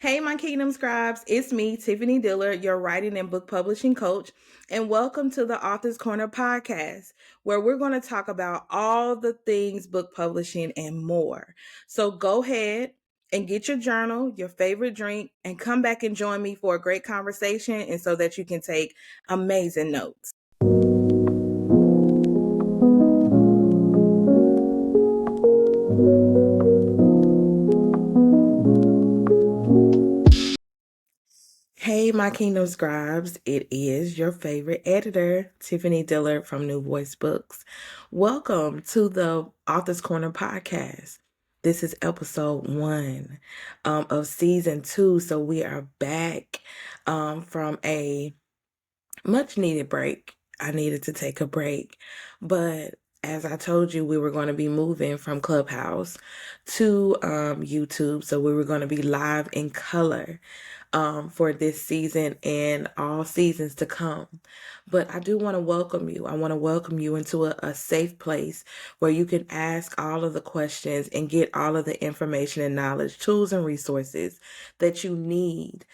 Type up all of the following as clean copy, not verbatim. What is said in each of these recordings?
Hey, my Kingdom Scribes, it's me, Tiffany Diller, your writing and book publishing coach, and welcome to the Author's Corner podcast, where we're going to talk about all the things book publishing and more. So go ahead and get your journal, your favorite drink, and come back and join me for a great conversation and so that you can take amazing notes. Hey, my Kingdom Scribes, it is your favorite editor, Tiffany Diller from New Voice Books. Welcome to the Author's Corner podcast. This is episode 1 of season 2, so we are back from a much needed break. I needed to take a break, but as I told you, we were going to be moving from Clubhouse to YouTube, so we were going to be live in color for this season and all seasons to come. But I do want to welcome you. I want to welcome you into a safe place where you can ask all of the questions and get all of the information and knowledge, tools and resources that you need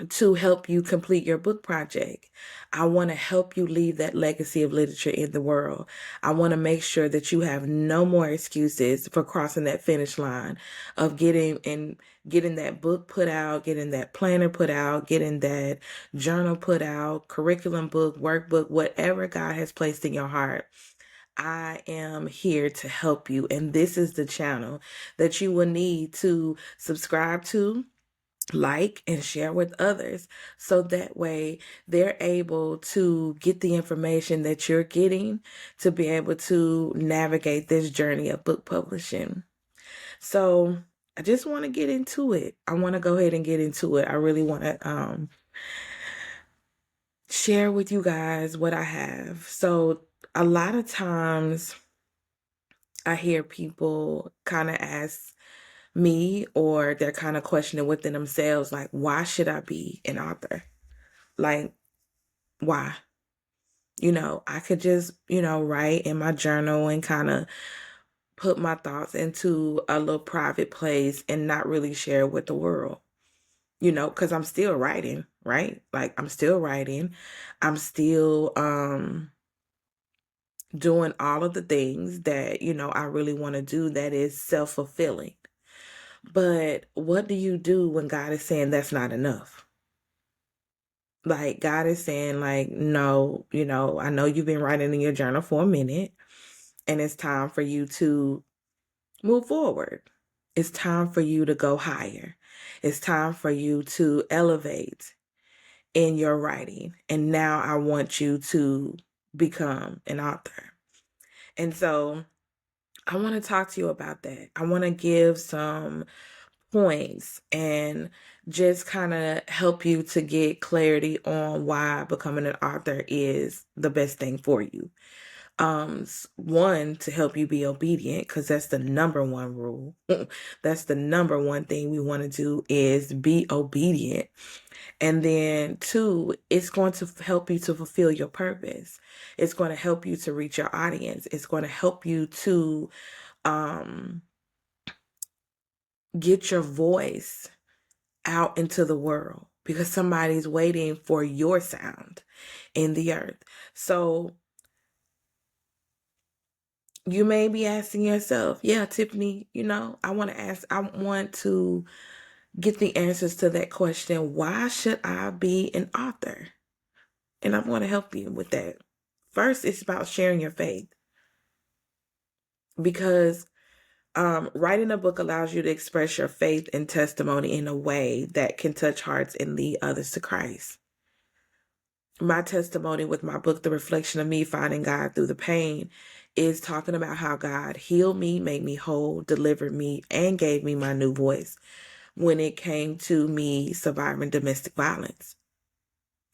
to help you complete your book project. I want to help you leave that legacy of literature in the world. I want to make sure that you have no more excuses for crossing that finish line of getting that book put out, getting that planner put out, getting that journal put out, curriculum book, workbook, whatever God has placed in your heart. I am here to help you. And this is the channel that you will need to subscribe to, like, and share with others, so that way they're able to get the information that you're getting to be able to navigate this journey of book publishing. So I just want to get into it. I want to go ahead and get into it. I really want to share with you guys what I have. So a lot of times I hear people kind of ask me, or they're kind of questioning within themselves, like, why should I be an author? Like, why? I could just, write in my journal and kind of put my thoughts into a little private place and not really share with the world, because I'm still writing, right? Like, I'm still writing. I'm still doing all of the things that, I really want to do that is self-fulfilling. But what do you do when God is saying that's not enough? Like, God is saying, like, no, I know you've been writing in your journal for a minute, and it's time for you to move forward. It's time for you to go higher. It's time for you to elevate in your writing. And now I want you to become an author. And so I want to talk to you about that. I want to give some points and just kind of help you to get clarity on why becoming an author is the best thing for you. One, to help you be obedient, because that's the number one rule. That's the number one thing we want to do, is be obedient. And then 2, it's going to help you to fulfill your purpose. It's going to help you to reach your audience. It's going to help you to get your voice out into the world, because somebody's waiting for your sound in the earth. So you may be asking yourself, yeah, Tiffany, I want to get the answers to that question. Why should I be an author? And I'm going to help you with that. First, it's about sharing your faith, because writing a book allows you to express your faith and testimony in a way that can touch hearts and lead others to Christ. My testimony with my book, The Reflection of Me Finding God Through the Pain, is talking about how God healed me, made me whole, delivered me, and gave me my new voice when it came to me surviving domestic violence.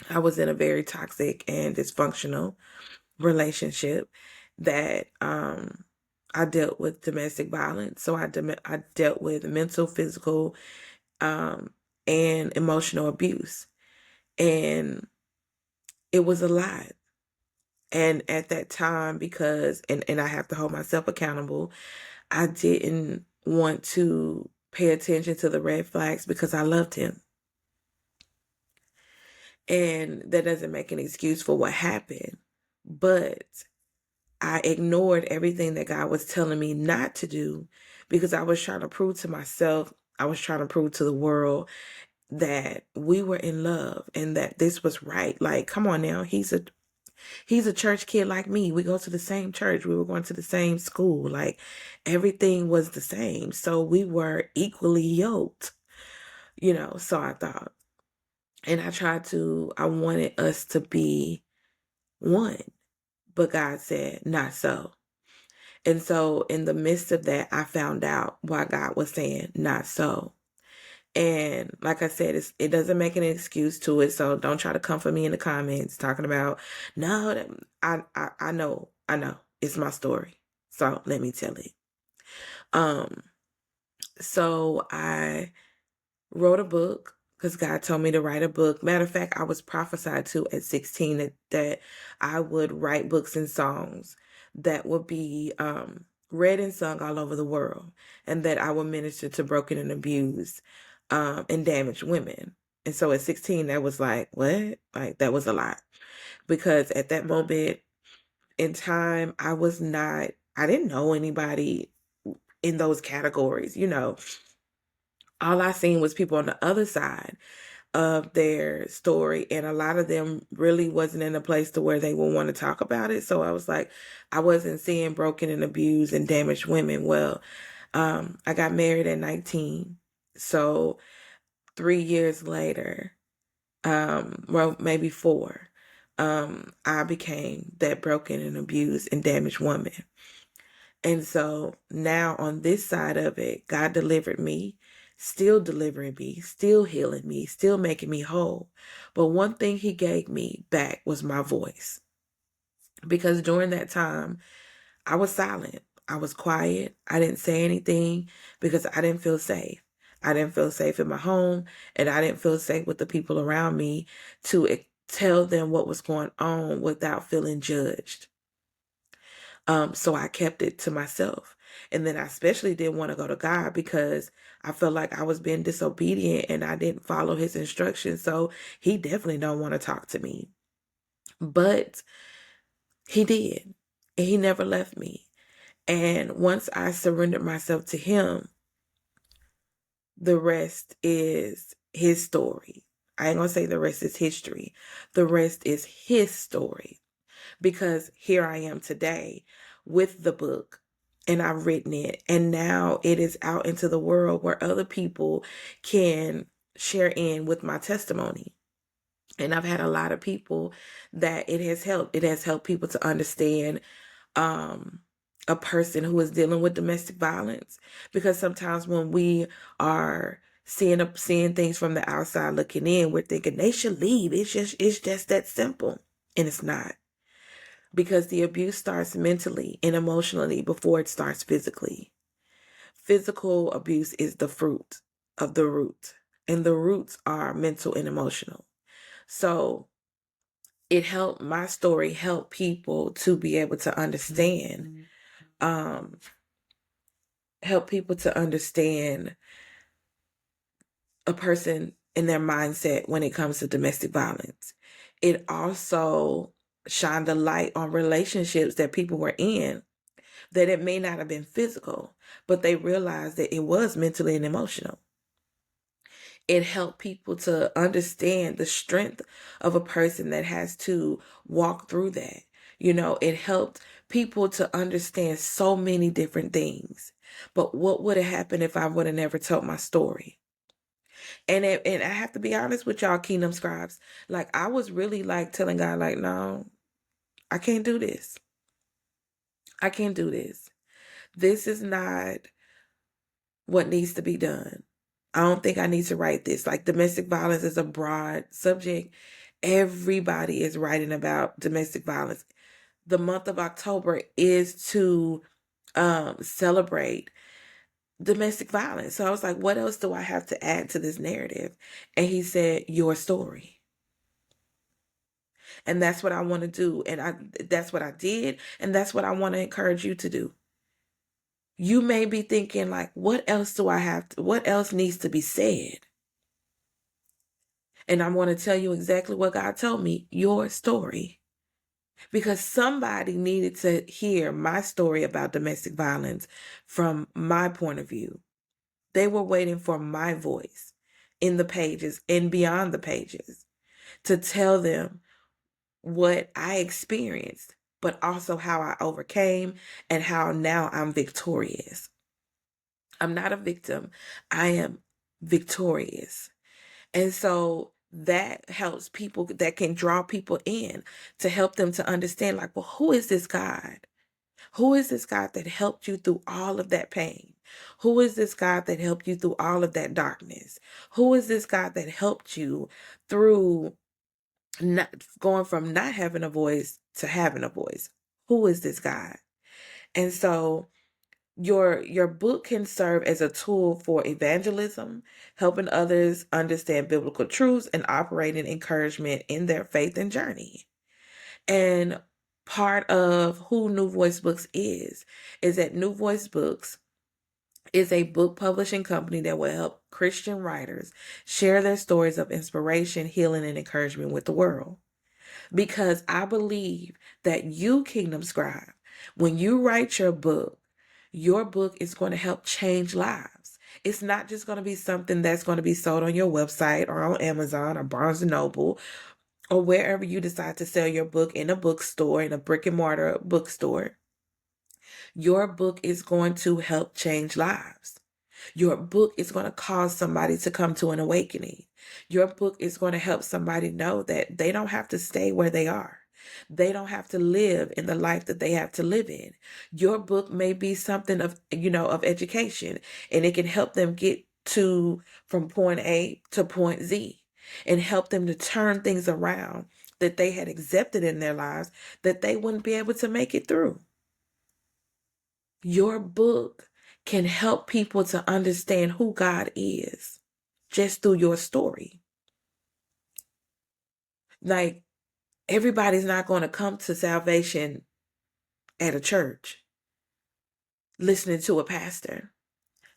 I was in a very toxic and dysfunctional relationship that I dealt with domestic violence. So I dealt with mental, physical, and emotional abuse. And it was a lot. And at that time, because, and I have to hold myself accountable, I didn't want to pay attention to the red flags because I loved him. And that doesn't make an excuse for what happened. But I ignored everything that God was telling me not to do because I was trying to prove to myself, I was trying to prove to the world that we were in love and that this was right. Like, come on now, he's a church kid like me. We go to the same church. We were going to the same school. Like, everything was the same. So we were equally yoked, so I thought. And I wanted us to be one. But God said, not so. And so in the midst of that, I found out why God was saying, not so. And like I said, it doesn't make an excuse to it. So don't try to come for me in the comments talking about, no, I know, it's my story. So let me tell it. So I wrote a book because God told me to write a book. Matter of fact, I was prophesied to at 16 that I would write books and songs that would be read and sung all over the world, and that I would minister to broken and abused and damaged women. And so at 16, that was like, what? Like, that was a lot. Because at that moment in time, I didn't know anybody in those categories, All I seen was people on the other side of their story, and a lot of them really wasn't in a place to where they would want to talk about it. So I was like, I wasn't seeing broken and abused and damaged women. Well, I got married at 19. So 3 years later, well, maybe 4, I became that broken and abused and damaged woman. And so now on this side of it, God delivered me, still delivering me, still healing me, still making me whole. But one thing he gave me back was my voice. Because during that time, I was silent. I was quiet. I didn't say anything because I didn't feel safe. I didn't feel safe in my home, and I didn't feel safe with the people around me to tell them what was going on without feeling judged. So I kept it to myself. And then I especially didn't want to go to God because I felt like I was being disobedient and I didn't follow his instructions. So he definitely don't want to talk to me. But he did. And he never left me. And once I surrendered myself to him, the rest is his story. I ain't gonna say the rest is history. The rest is his story. Because here I am today with the book, and I've written it, and now it is out into the world where other people can share in with my testimony. And I've had a lot of people that it has helped. It has helped people to understand a person who is dealing with domestic violence, because sometimes when we are seeing things from the outside looking in, we're thinking they should leave. It's just that simple, and it's not. Because the abuse starts mentally and emotionally before it starts physically. Physical abuse is the fruit of the root, and the roots are mental and emotional. So my story help people to be able to understand, help people to understand a person in their mindset when it comes to domestic violence. It also shined a light on relationships that people were in, that it may not have been physical, but they realized that it was mentally and emotional. It helped people to understand the strength of a person that has to walk through that. It helped people to understand so many different things. But what would have happened if I would have never told my story? And I have to be honest with y'all, Kingdom Scribes. Like, I was really like telling God, like, no, I can't do this. I can't do this. This is not what needs to be done. I don't think I need to write this. Like, domestic violence is a broad subject. Everybody is writing about domestic violence. The month of October is to celebrate domestic violence. So I was like, what else do I have to add to this narrative? And he said, your story. And that's what I want to do. And that's what I did. And that's what I want to encourage you to do. You may be thinking like, what else what else needs to be said? And I want to tell you exactly what God told me, your story. Because somebody needed to hear my story about domestic violence from my point of view. They were waiting for my voice in the pages and beyond the pages to tell them what I experienced, but also how I overcame and how now I'm victorious. I'm not a victim. I am victorious. And so that helps people, that can draw people in to help them to understand, like, well, who is this God? Who is this God that helped you through all of that pain? Who is this God that helped you through all of that darkness? Who is this God that helped you through not going from not having a voice to having a voice? Who is this God? And so your book can serve as a tool for evangelism, helping others understand biblical truths and operating encouragement in their faith and journey. And part of who New Voice Books is that New Voice Books is a book publishing company that will help Christian writers share their stories of inspiration, healing, and encouragement with the world. Because I believe that you, Kingdom Scribe, when you write your book is going to help change lives. It's not just going to be something that's going to be sold on your website or on Amazon or Barnes & Noble or wherever you decide to sell your book, in a bookstore, in a brick and mortar bookstore. Your book is going to help change lives. Your book is going to cause somebody to come to an awakening. Your book is going to help somebody know that they don't have to stay where they are. They don't have to live in the life that they have to live in. Your book may be something of, of education, and it can help them get from point A to point Z and help them to turn things around that they had accepted in their lives that they wouldn't be able to make it through. Your book can help people to understand who God is just through your story. Like, everybody's not going to come to salvation at a church listening to a pastor.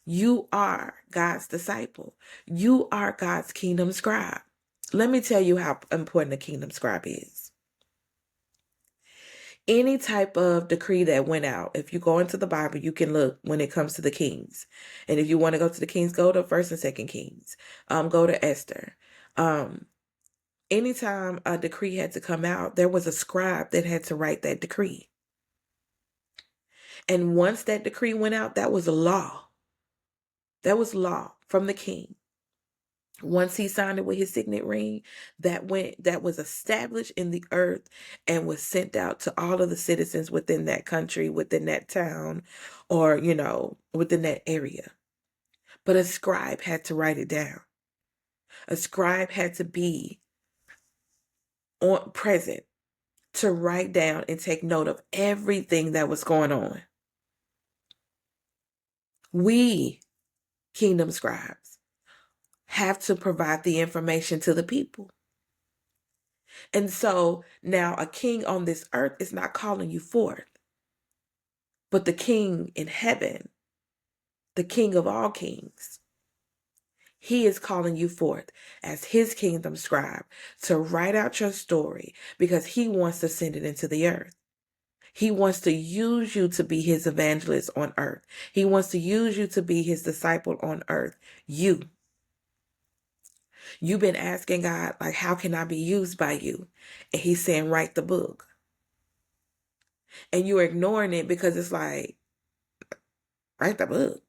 You are God's disciple. You are God's kingdom scribe. Let me tell you how important a kingdom scribe is. Any type of decree that went out, if you go into the Bible, you can look when it comes to the kings. And if you want to go to the kings, go to 1st and 2nd Kings. Go to Esther. Anytime a decree had to come out, there was a scribe that had to write that decree. And once that decree went out, that was a law. That was law from the king. Once he signed it with his signet ring, that was established in the earth and was sent out to all of the citizens within that country, within that town, or, within that area. But a scribe had to write it down. A scribe had to be present to write down and take note of everything that was going on. We, kingdom scribes, have to provide the information to the people. And so now a king on this earth is not calling you forth, but the king in heaven, the king of all kings, he is calling you forth as his kingdom scribe to write out your story because he wants to send it into the earth. He wants to use you to be his evangelist on earth. He wants to use you to be his disciple on earth. You've been asking God, like, how can I be used by you? And he's saying, write the book. And you're ignoring it because it's like, write the book.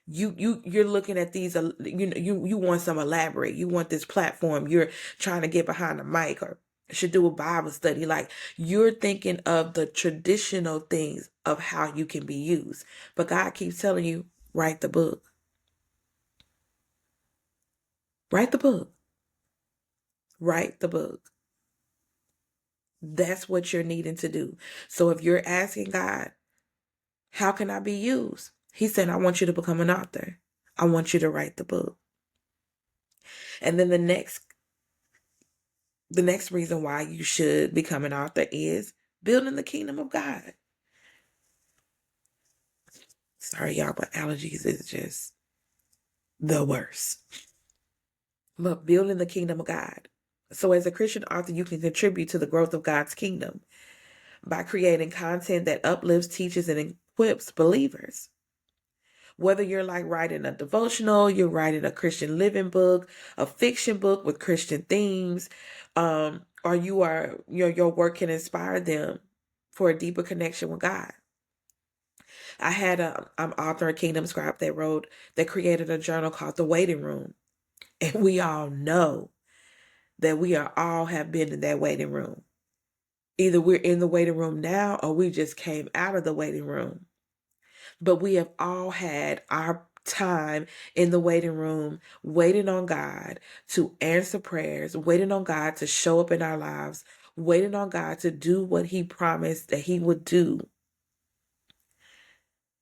You're looking at these, you want some elaborate. You want this platform. You're trying to get behind the mic or should do a Bible study. Like, you're thinking of the traditional things of how you can be used. But God keeps telling you, write the book. Write the book. Write the book. That's what you're needing to do. So if you're asking God, how can I be used? He said, I want you to become an author. I want you to write the book. And then the next reason why you should become an author is building the kingdom of God. Sorry, y'all, but allergies is just the worst. But building the kingdom of God. So as a Christian author, you can contribute to the growth of God's kingdom by creating content that uplifts, teaches, and equips believers. Whether you're like writing a devotional, you're writing a Christian living book, a fiction book with Christian themes, or your work can inspire them for a deeper connection with God. I had an author, a Kingdom Scribe, that created a journal called The Waiting Room. And we all know that we are all have been in that waiting room. Either we're in the waiting room now or we just came out of the waiting room. But we have all had our time in the waiting room, waiting on God to answer prayers, waiting on God to show up in our lives, waiting on God to do what He promised that He would do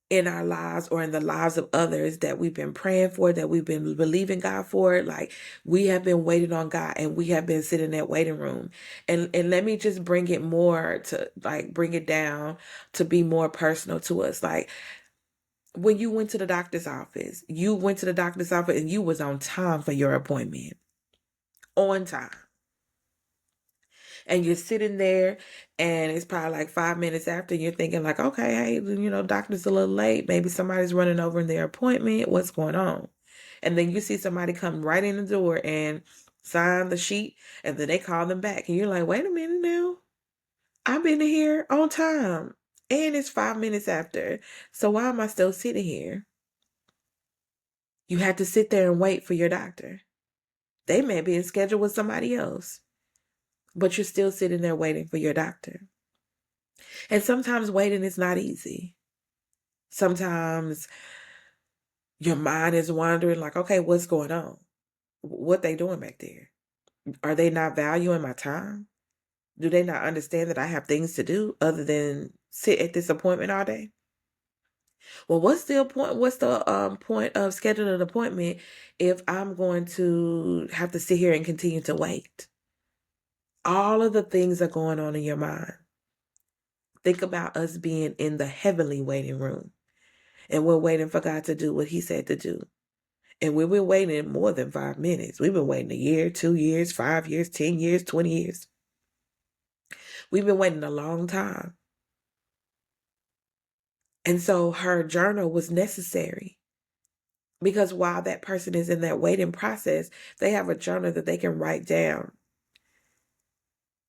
in our lives or in the lives of others that we've been praying for, that we've been believing God for. Like, we have been waiting on God and we have been sitting in that waiting room. And let me just bring it more to bring it down to be more personal to us. Like, when you went to the doctor's office, and you was on time for your appointment. On time. And you're sitting there and it's probably like 5 minutes after, and you're thinking like, okay, hey, doctor's a little late. Maybe somebody's running over in their appointment. What's going on? And then you see somebody come right in the door and sign the sheet, and then they call them back. And you're like, wait a minute now. I've been here on time. And it's 5 minutes after. So why am I still sitting here? You had to sit there and wait for your doctor. They may be in schedule with somebody else, but you're still sitting there waiting for your doctor. And sometimes waiting is not easy. Sometimes your mind is wandering like, okay, what's going on? What they doing back there? Are they not valuing my time? Do they not understand that I have things to do other than sit at this appointment all day? Well, what's the point? What's the point of scheduling an appointment if I'm going to have to sit here and continue to wait? All of the things are going on in your mind. Think about us being in the heavenly waiting room, and we're waiting for God to do what He said to do. And we've been waiting more than 5 minutes. We've been waiting a year, 2 years, 5 years, 10 years, 20 years. We've been waiting a long time. And so her journal was necessary, because while that person is in that waiting process, they have a journal that they can write down,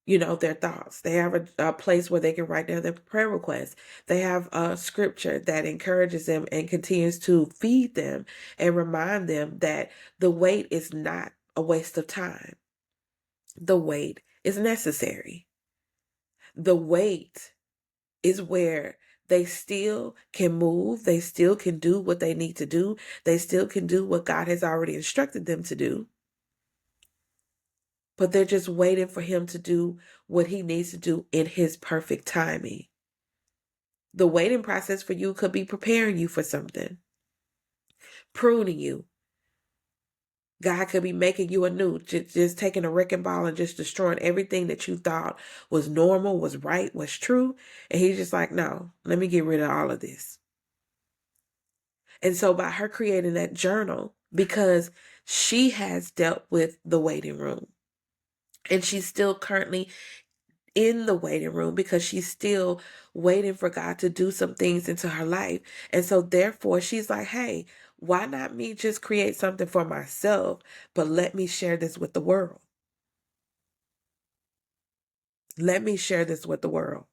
their thoughts. They have a place where they can write down their prayer requests. They have a scripture that encourages them and continues to feed them and remind them that the wait is not a waste of time. The wait is necessary. The wait is where they still can move. They still can do what they need to do. They still can do what God has already instructed them to do. But they're just waiting for Him to do what He needs to do in His perfect timing. The waiting process for you could be preparing you for something, pruning you. God could be making you anew, just taking a wrecking ball and just destroying everything that you thought was normal, was right, was true. And He's just like, no, let me get rid of all of this. And so by her creating that journal, because she has dealt with the waiting room, and she's still currently in the waiting room because she's still waiting for God to do some things into her life. And so therefore she's like, hey, why not me just create something for myself, but let me share this with the world. Let me share this with the world.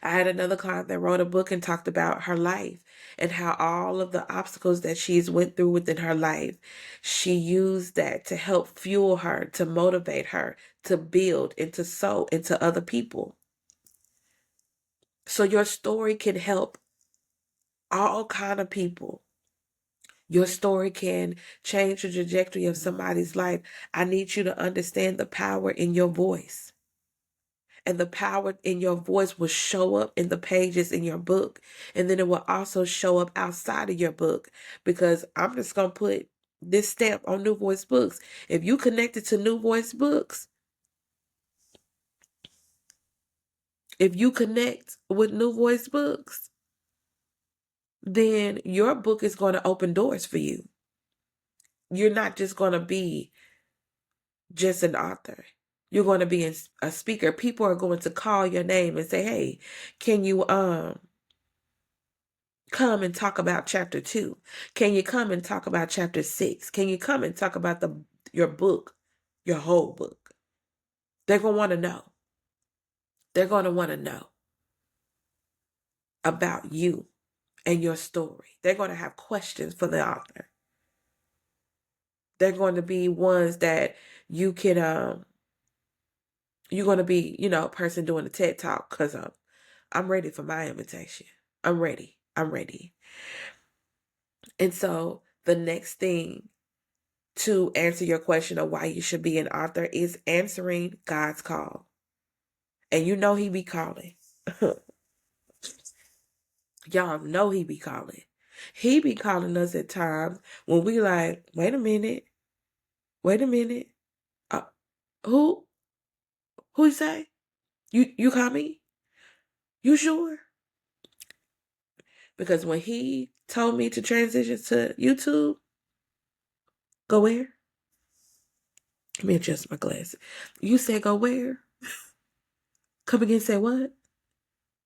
I had another client that wrote a book and talked about her life and how all of the obstacles that she's went through within her life, she used that to help fuel her, to motivate her, to build and to sow into other people. So your story can help all kind of people. Your story can change the trajectory of somebody's life. I need you to understand the power in your voice. And the power in your voice will show up in the pages in your book. And then it will also show up outside of your book. Because I'm just going to put this stamp on New Voice Books. If you connected to New Voice Books, if you connect with New Voice Books, then your book is going to open doors for you. You're not just going to be just an author. You're going to be a speaker. People are going to call your name and say, "Hey, can you come and talk about chapter 2? Can you come and talk about chapter 6? Can you come and talk about your book, your whole book?" They're going to want to know. They're going to want to know about you and your story. They're going to have questions for the author. They're going to be ones that you can you're going to be, a person doing a TED Talk, because I'm ready for my invitation. I'm ready. And so the next thing to answer your question of why you should be an author is answering God's call. And he be calling. Y'all know he be calling. He be calling us at times when we like, wait a minute. Who you say? You call me? You sure? Because when he told me to transition to YouTube, go where? Let me adjust my glasses. You said go where? Come again, say what?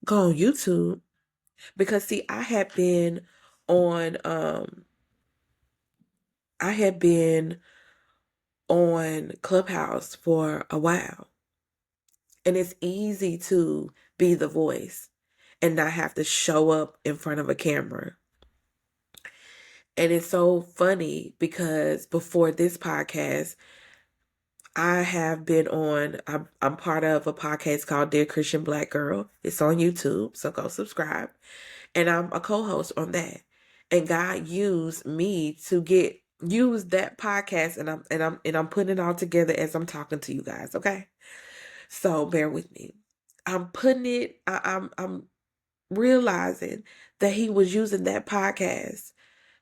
Go on YouTube. Because see, I had been on Clubhouse for a while. And it's easy to be the voice and not have to show up in front of a camera. And it's so funny because before this podcast, I have been I'm part of a podcast called Dear Christian Black Girl. It's on YouTube, so go subscribe. And I'm a co-host on that. And God used me to use that podcast, and I'm putting it all together as I'm talking to you guys, okay? So bear with me. I'm realizing that he was using that podcast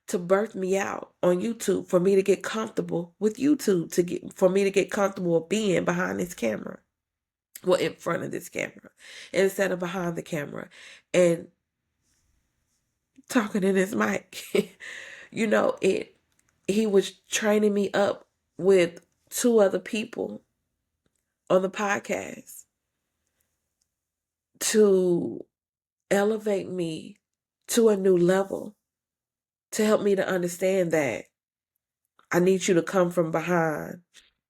to birth me out on YouTube, for me to get comfortable with YouTube, for me to get comfortable with being behind this camera. Well, in front of this camera instead of behind the camera and talking in his mic. He was training me up with 2 other people on the podcast to elevate me to a new level, to help me to understand that I need you to come from behind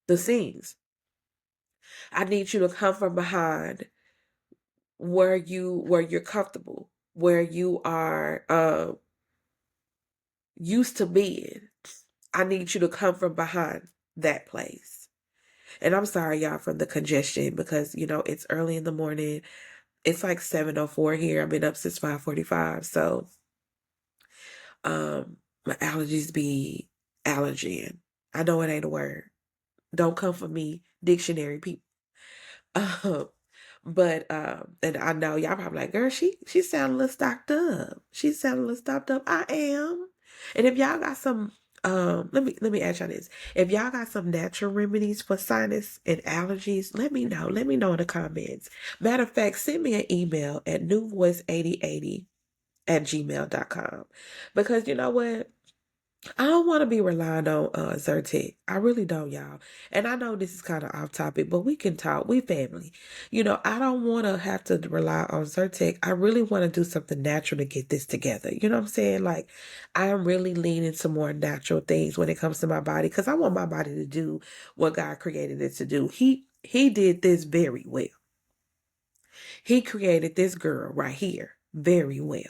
the scenes. I need you to come from behind where you're comfortable, where you are used to being. I need you to come from behind that place. And I'm sorry, y'all, for the congestion, because it's early in the morning. It's like 7:04 here. I've been up since 5:45. So my allergies be allergen. I know it ain't a word. Don't come for me, dictionary people. But and I know y'all probably like, girl, she sound a little stocked up. She sound a little stocked up. I am. And if y'all got some let me ask y'all this. If y'all got some natural remedies for sinus and allergies, let me know. Let me know in the comments. Matter of fact, send me an email at newvoice8080@gmail.com. Because you know what? I don't want to be relying on Zyrtec. I really don't, y'all. And I know this is kind of off topic, but we can talk. We family. I don't want to have to rely on Zyrtec. I really want to do something natural to get this together. You know what I'm saying? Like, I am really leaning to more natural things when it comes to my body, because I want my body to do what God created it to do. He did this very well. He created this girl right here very well.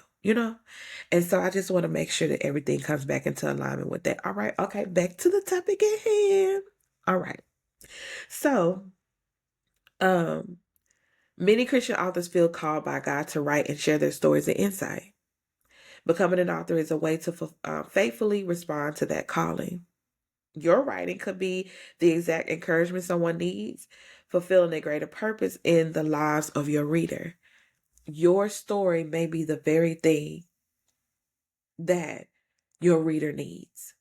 And so I just want to make sure that everything comes back into alignment with that. All right. Okay. Back to the topic at hand. All right. So, many Christian authors feel called by God to write and share their stories and insight. Becoming an author is a way to faithfully respond to that calling. Your writing could be the exact encouragement someone needs, fulfilling a greater purpose in the lives of your reader. Your story may be the very thing that your reader needs.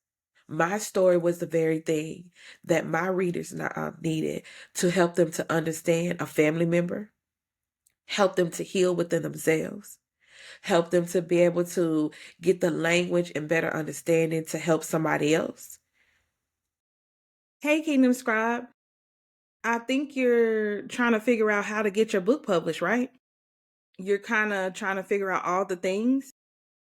My story was the very thing that my readers needed, to help them to understand a family member, help them to heal within themselves, help them to be able to get the language and better understanding to help somebody else. Hey, Kingdom Scribe, I think you're trying to figure out how to get your book published, right? You're kind of trying to figure out all the things.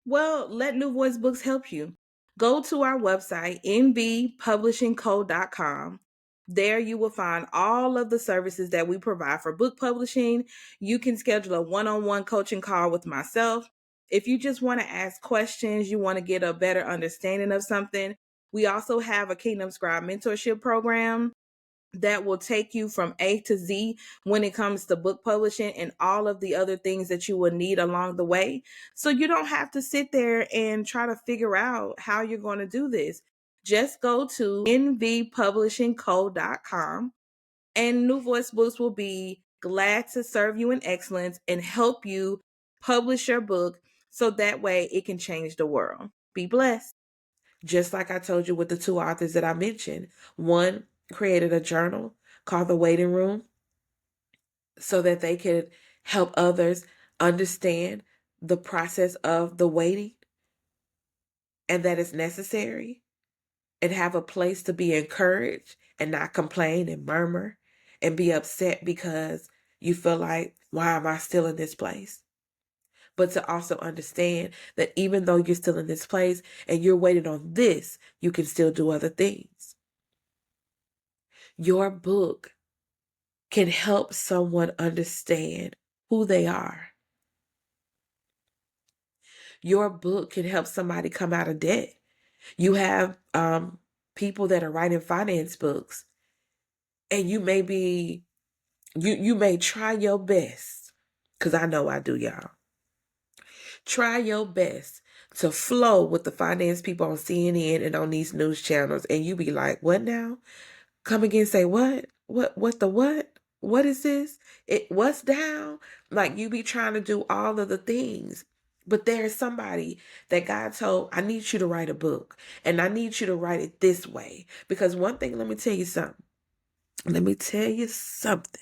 Well, let New Voice Books help you. Go to our website, nvpublishingco.com. There you will find all of the services that we provide for book publishing. You can schedule a one-on-one coaching call with myself. If you just want to ask questions, you want to get a better understanding of something, we also have a Kingdom Scribe mentorship program that will take you from A to Z when it comes to book publishing and all of the other things that you will need along the way. So you don't have to sit there and try to figure out how you're going to do this. Just go to nvpublishingco.com and New Voice Books will be glad to serve you in excellence and help you publish your book so that way it can change the world. Be blessed. Just like I told you with the two authors that I mentioned, one created a journal called The Waiting Room so that they could help others understand the process of the waiting and that it's necessary and have a place to be encouraged and not complain and murmur and be upset because you feel like, why am I still in this place? But to also understand that even though you're still in this place and you're waiting on this, you can still do other things. Your book can help someone understand who they are. Your book can help somebody come out of debt. You have people that are writing finance books, and you may try your best, because I know I do, y'all. Try your best to flow with the finance people on CNN and on these news channels, and you be like, what now? Come again, say what? What the what? What is this? What's down? Like you be trying to do all of the things. But there's somebody that God told, I need you to write a book. And I need you to write it this way. Because one thing, let me tell you something. Let me tell you something.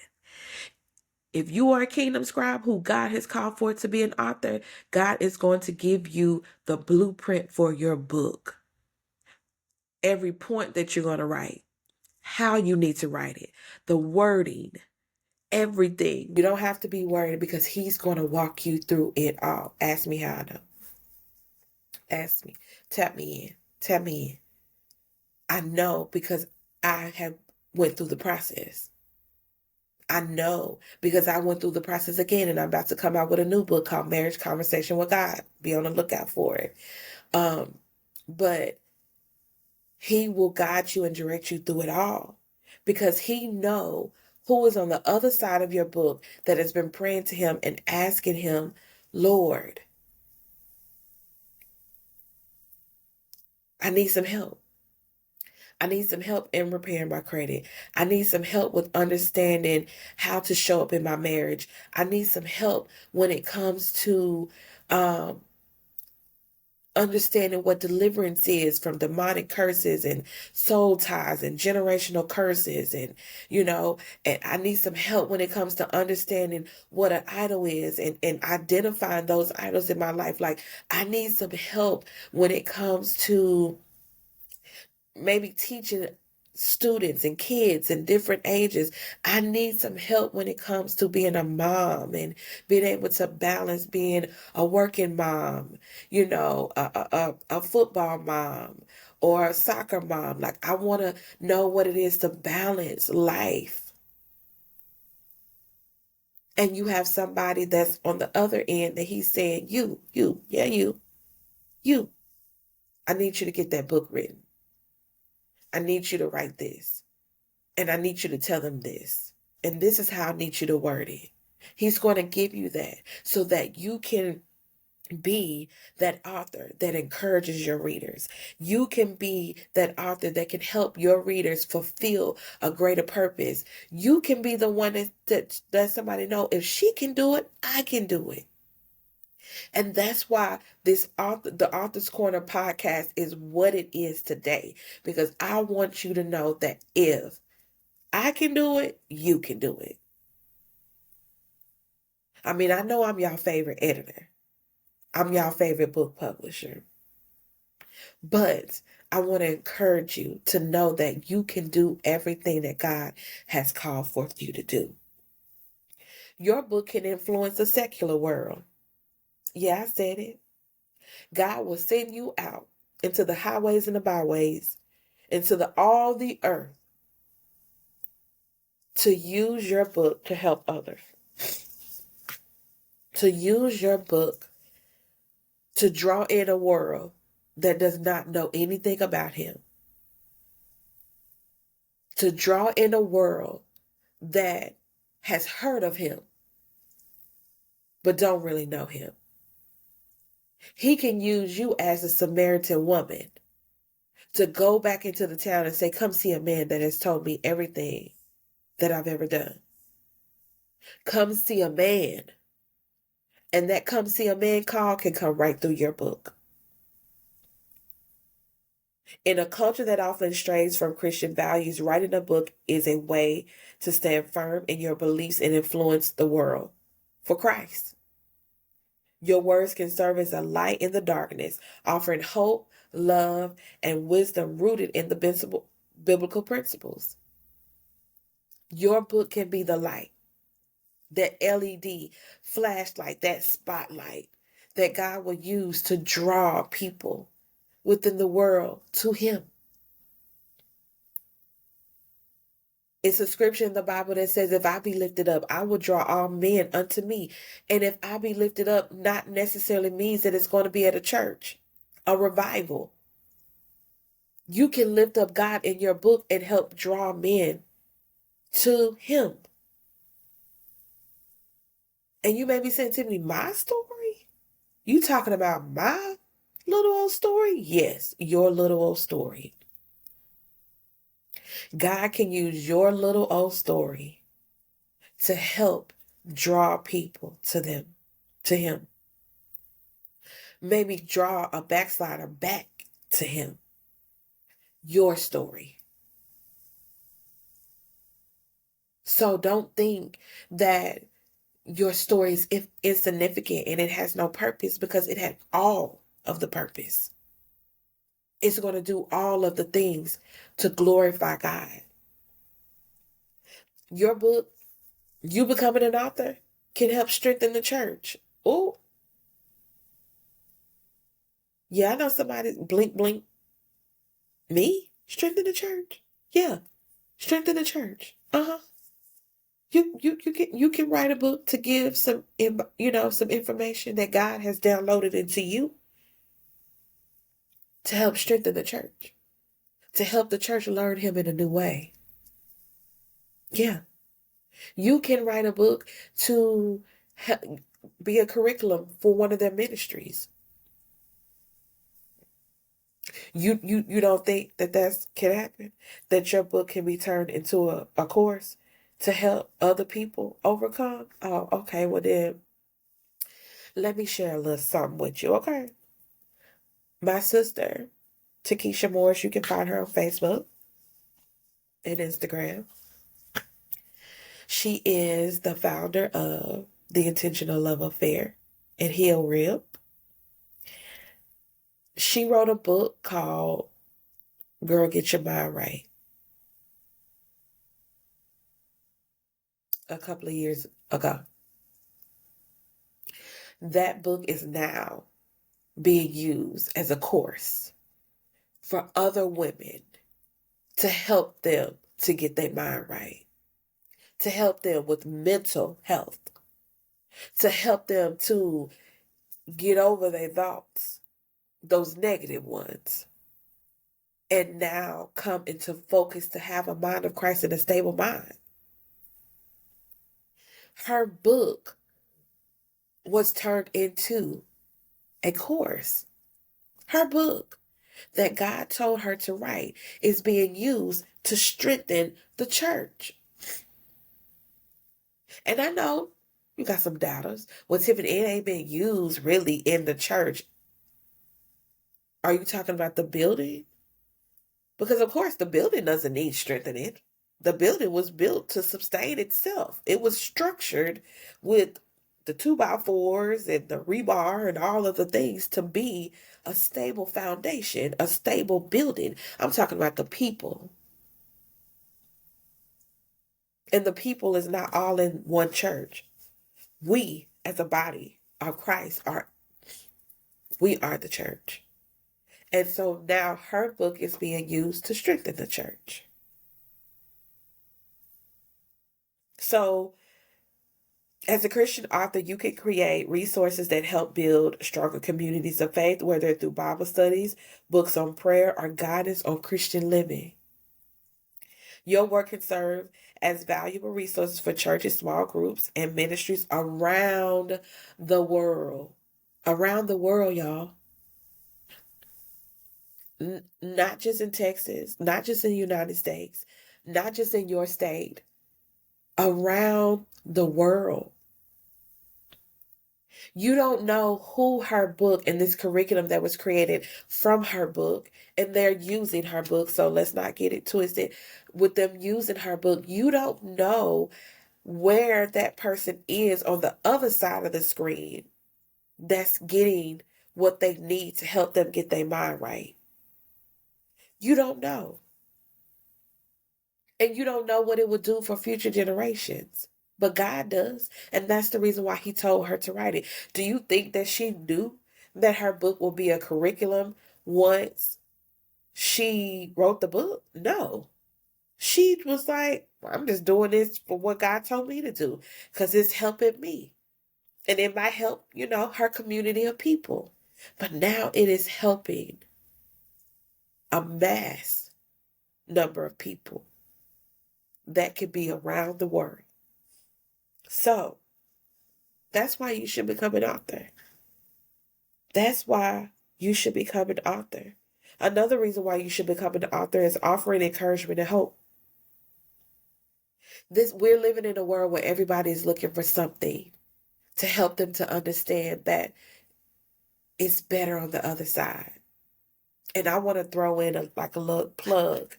If you are a Kingdom Scribe who God has called for to be an author, God is going to give you the blueprint for your book. Every point that you're going to write, how you need to write it, the wording, everything. You don't have to be worried because he's going to walk you through it all. Ask me how I know. Ask me. Tap me in. Tap me in. I know because I have went through the process. I know because I went through the process again, and I'm about to come out with a new book called Marriage Conversation with God. Be on the lookout for it. But he will guide you and direct you through it all because he know who is on the other side of your book that has been praying to him and asking him, Lord, I need some help. I need some help in repairing my credit. I need some help with understanding how to show up in my marriage. I need some help when it comes to understanding what deliverance is from demonic curses and soul ties and generational curses. And I need some help when it comes to understanding what an idol is and identifying those idols in my life. Like I need some help when it comes to maybe teaching students and kids in different ages. I need some help when it comes to being a mom and being able to balance being a working mom, a football mom or a soccer mom. Like I want to know what it is to balance life. And you have somebody that's on the other end that he's saying, you, I need you to get that book written. I need you to write this. And I need you to tell them this. And this is how I need you to word it. He's going to give you that so that you can be that author that encourages your readers. You can be that author that can help your readers fulfill a greater purpose. You can be the one that somebody know if she can do it, I can do it. And that's why the Author's Corner podcast is what it is today, because I want you to know that if I can do it, you can do it. I mean, I know I'm y'all favorite editor. I'm y'all favorite book publisher. But I want to encourage you to know that you can do everything that God has called for you to do. Your book can influence the secular world. Yeah, I said it. God will send you out into the highways and the byways, into all the earth, to use your book to help others. To use your book to draw in a world that does not know anything about him. To draw in a world that has heard of him, but don't really know him. He can use you as a Samaritan woman to go back into the town and say, come see a man that has told me everything that I've ever done. Come see a man. And that come see a man call can come right through your book. In a culture that often strays from Christian values, writing a book is a way to stand firm in your beliefs and influence the world for Christ. Your words can serve as a light in the darkness, offering hope, love, and wisdom rooted in the biblical principles. Your book can be the light, that LED flashlight, that spotlight that God will use to draw people within the world to him. It's a scripture in the Bible that says, if I be lifted up, I will draw all men unto me. And if I be lifted up, not necessarily means that it's going to be at a church, a revival. You can lift up God in your book and help draw men to him. And you may be saying to me, my story? You talking about my little old story? Yes, your little old story. God can use your little old story to help draw people to him. Maybe draw a backslider back to him. Your story. So don't think that your story is insignificant and it has no purpose, because it has all of the purpose. It's going to do all of the things to glorify God. Your book, you becoming an author, can help strengthen the church. Oh, yeah, I know somebody, blink, blink. Me? Strengthen the church? Yeah, strengthen the church. Uh-huh. You can write a book to give some information that God has downloaded into you to help strengthen the church, to help the church learn him in a new way. Yeah. You can write a book to be a curriculum for one of their ministries. You don't think that can happen? That your book can be turned into a course to help other people overcome? Oh, okay. Well then, let me share a little something with you, okay? My sister, Takesha Morris, you can find her on Facebook and Instagram. She is the founder of The Intentional Love Affair and Heal Rip. She wrote a book called Girl, Get Your Mind Right a couple of years ago. That book is now being used as a course for other women to help them to get their mind right, to help them with mental health, to help them to get over their thoughts, those negative ones, and now come into focus to have a mind of Christ and a stable mind. Her book was turned into a course. Her book that God told her to write is being used to strengthen the church. And I know you got some doubters. Well, Tiffany, it ain't being used really in the church. Are you talking about the building? Because, of course, the building doesn't need strengthening. The building was built to sustain itself. It was structured with the 2x4s and the rebar and all of the things to be a stable foundation, a stable building. I'm talking about the people. And the people is not all in one church. We, as a body of Christ, we are the church. And so now her book is being used to strengthen the church. So as a Christian author, you can create resources that help build stronger communities of faith, whether through Bible studies, books on prayer, or guidance on Christian living. Your work can serve as valuable resources for churches, small groups, and ministries around the world. Around the world, y'all. Not just in Texas, not just in the United States, not just in your state, around the world. You don't know who her book and this curriculum that was created from her book, and they're using her book. So let's not get it twisted. With them using her book, you don't know where that person is on the other side of the screen that's getting what they need to help them get their mind right. You don't know. And you don't know what it would do for future generations. But God does. And that's the reason why he told her to write it. Do you think that she knew that her book will be a curriculum once she wrote the book? No. She was like, I'm just doing this for what God told me to do because it's helping me. And it might help, her community of people. But now it is helping a mass number of people that could be around the world. So that's why you should become an author. That's why you should become an author. Another reason why you should become an author is offering encouragement and hope. We're living in a world where everybody is looking for something to help them to understand that it's better on the other side. And I want to throw in a little plug.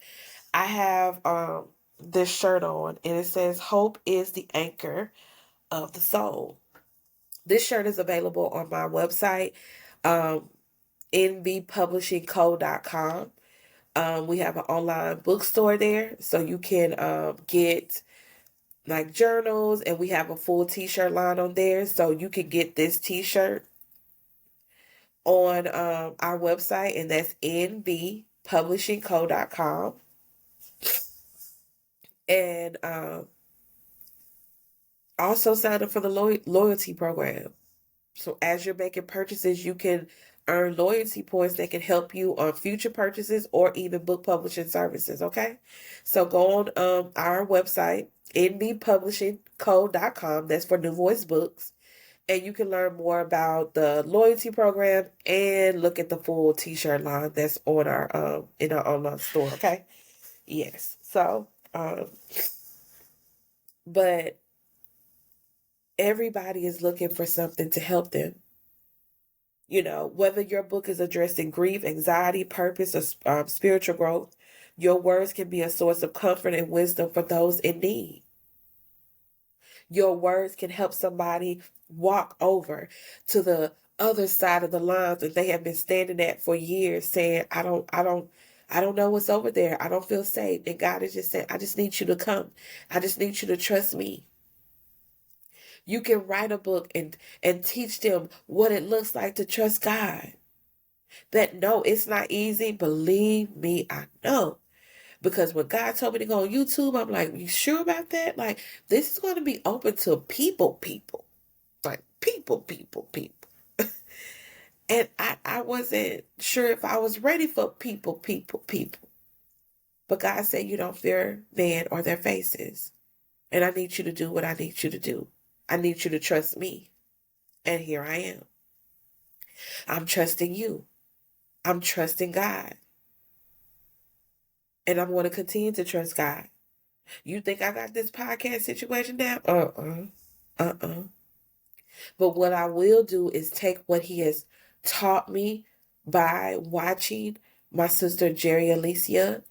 I have this shirt on, and it says, "Hope is the anchor of the soul." This shirt is available on my website, nbpublishingco.com. We have an online bookstore there, so you can get like journals, and we have a full t-shirt line on there, so you can get this t-shirt on our website, and that's nbpublishingco.com. And also sign up for the loyalty program. So as you're making purchases, you can earn loyalty points that can help you on future purchases or even book publishing services, okay? So go on our website, nbpublishingco.com, that's for New Voice Books, and you can learn more about the loyalty program and look at the full t-shirt line that's on our in our online store, okay? Yes. So but everybody is looking for something to help them. Whether your book is addressing grief, anxiety, purpose, or spiritual growth, your words can be a source of comfort and wisdom for those in need. Your words can help somebody walk over to the other side of the line that they have been standing at for years, saying, I don't know what's over there. I don't feel safe. And God is just saying, I just need you to come. I just need you to trust me. You can write a book and teach them what it looks like to trust God. That no, it's not easy. Believe me, I know. Because when God told me to go on YouTube, I'm like, you sure about that? Like, this is going to be open to people. Like, people. And I wasn't sure if I was ready for people. But God said, you don't fear man or their faces. And I need you to do what I need you to do. I need you to trust me. And here I am. I'm trusting you. I'm trusting God. And I'm going to continue to trust God. You think I got this podcast situation down? But what I will do is take what he has taught me by watching my sister Jerry Alicia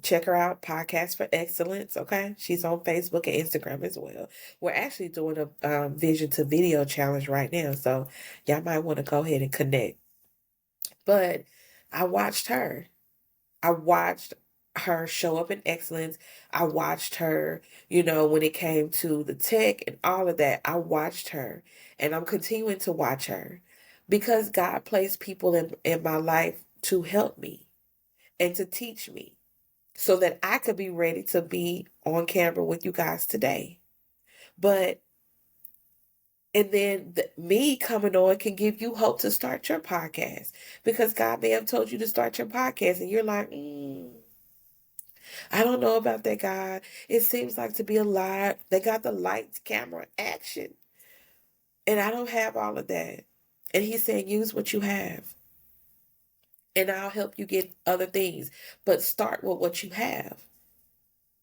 Check her out, Podcast for Excellence. Okay, she's on Facebook and Instagram as well. We're actually doing a vision to video challenge right now, so y'all might want to go ahead and connect. But I watched her. I watched her show up in excellence. I watched her, when it came to the tech and all of that. I watched her, and I'm continuing to watch her because God placed people in my life to help me and to teach me, so that I could be ready to be on camera with you guys today. But, and then me coming on can give you hope to start your podcast, because God may have told you to start your podcast and you're like, I don't know about that, God. It seems like to be a lot. They got the lights, camera, action. And I don't have all of that. And he's saying, use what you have. And I'll help you get other things. But start with what you have.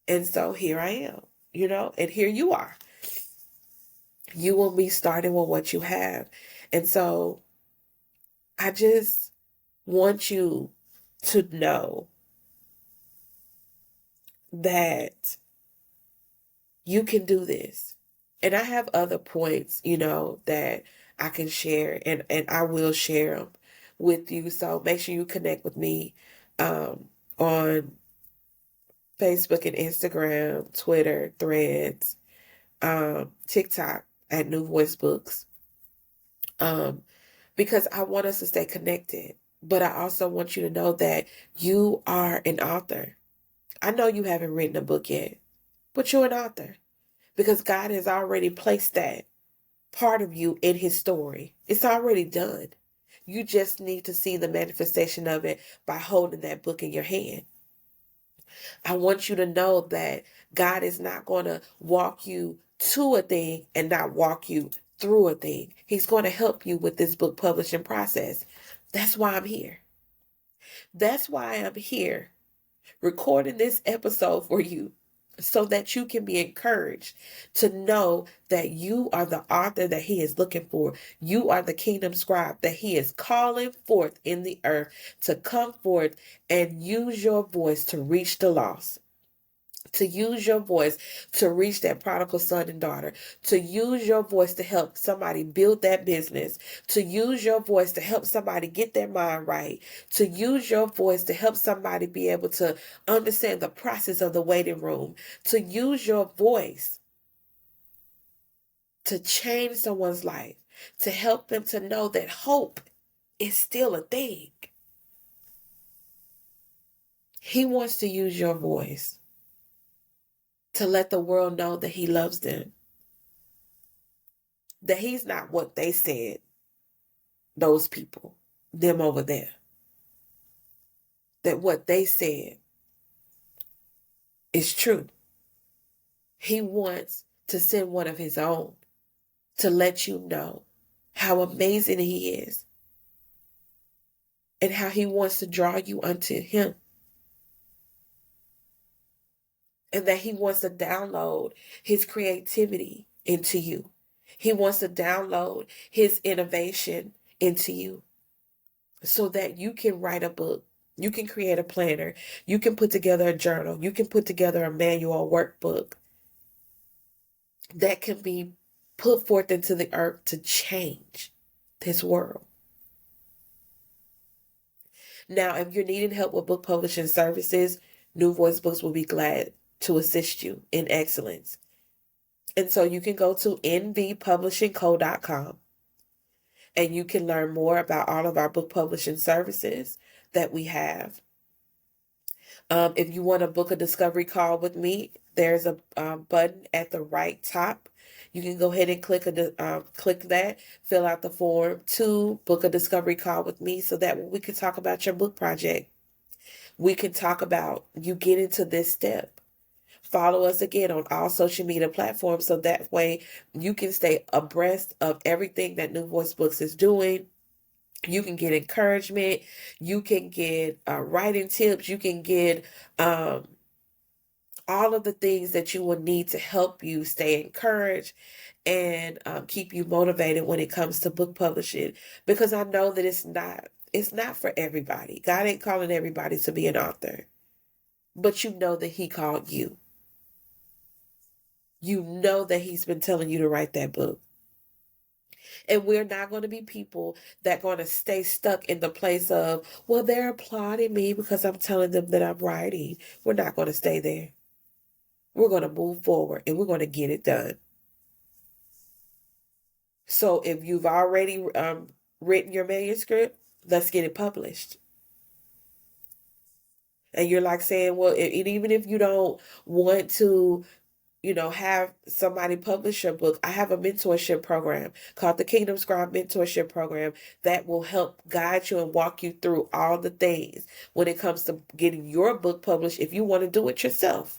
And so here I am, and here you are. You will be starting with what you have. And so I just want you to know that you can do this. And I have other points, that I can share, and I will share them with you. So make sure you connect with me on Facebook and Instagram, Twitter, Threads, TikTok at New Voice Books, because I want us to stay connected. But I also want you to know that you are an author. I know you haven't written a book yet, but you're an author, because God has already placed that part of you in his story. It's already done. You just need to see the manifestation of it by holding that book in your hand. I want you to know that God is not going to walk you to a thing and not walk you through a thing. He's going to help you with this book publishing process. That's why I'm here. That's why I'm here recording this episode for you, so that you can be encouraged to know that you are the author that he is looking for. You are the kingdom scribe that he is calling forth in the earth to come forth and use your voice to reach the lost. To use your voice to reach that prodigal son and daughter, to use your voice to help somebody build that business, to use your voice to help somebody get their mind right, to use your voice to help somebody be able to understand the process of the waiting room, to use your voice to change someone's life, to help them to know that hope is still a thing. He wants to use your voice to let the world know that he loves them. That he's not what they said, those people, them over there. That what they said is true. He wants to send one of his own to let you know how amazing he is and how he wants to draw you unto him. And that he wants to download his creativity into you. He wants to download his innovation into you so that you can write a book. You can create a planner. You can put together a journal. You can put together a manual workbook that can be put forth into the earth to change this world. Now, if you're needing help with book publishing services, New Voice Books will be glad to assist you in excellence. And so you can go to nvpublishingco.com and you can learn more about all of our book publishing services that we have. If you want to book a discovery call with me, there's a button at the right top. You can go ahead and click that, fill out the form to book a discovery call with me, so that we can talk about your book project. We can talk about you getting to this step. Follow us again on all social media platforms, so that way you can stay abreast of everything that New Voice Books is doing. You can get encouragement. You can get writing tips. You can get all of the things that you will need to help you stay encouraged and keep you motivated when it comes to book publishing. Because I know that it's not for everybody. God ain't calling everybody to be an author. but you know that he called you. You know that he's been telling you to write that book. And we're not going to be people that going to stay stuck in the place of, well, they're applauding me because I'm telling them that I'm writing. We're not going to stay there. We're going to move forward and we're going to get it done. So if you've already written your manuscript, let's get it published. And you're like saying, well, even if you don't want to, have somebody publish your book, I have a mentorship program called the Kingdom Scribe Mentorship Program that will help guide you and walk you through all the things when it comes to getting your book published if you want to do it yourself.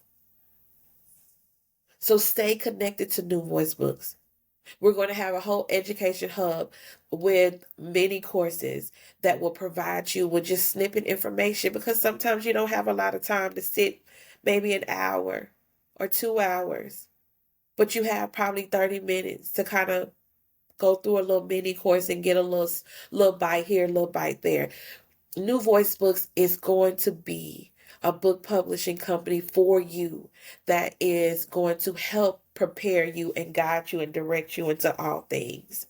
So stay connected to New Voice Books. We're going to have a whole education hub with many courses that will provide you with just snippet information, because sometimes you don't have a lot of time to sit maybe an hour or 2 hours, but you have probably 30 minutes to kind of go through a little mini course and get a little bite here, a little bite there. New Voice Books is going to be a book publishing company for you that is going to help prepare you and guide you and direct you into all things,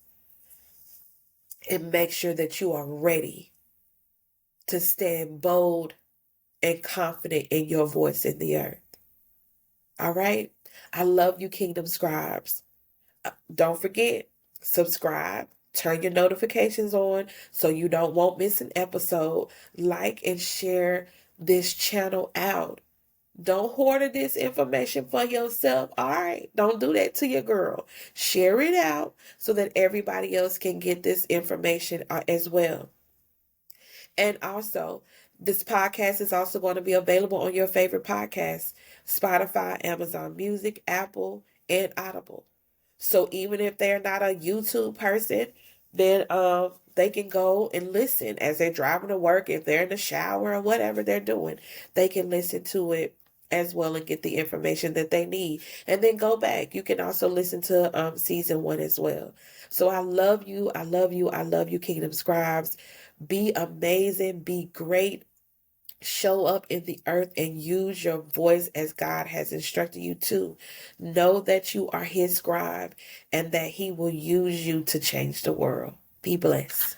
and make sure that you are ready to stand bold and confident in your voice in the earth. All right? I love you, Kingdom Scribes. Don't forget, subscribe, turn your notifications on so you won't miss an episode. Like and share this channel out. Don't hoard this information for yourself. All right. Don't do that to your girl. Share it out so that everybody else can get this information as well. And also, this podcast is also going to be available on your favorite podcasts: Spotify, Amazon Music, Apple, and Audible. So even if they're not a YouTube person, then they can go and listen as they're driving to work. If they're in the shower or whatever they're doing, they can listen to it as well and get the information that they need. And then go back. You can also listen to season 1 as well. So I love you. I love you. I love you, Kingdom Scribes. Be amazing. Be great. Show up in the earth and use your voice as God has instructed you to. Know that you are his scribe and that he will use you to change the world. Be blessed.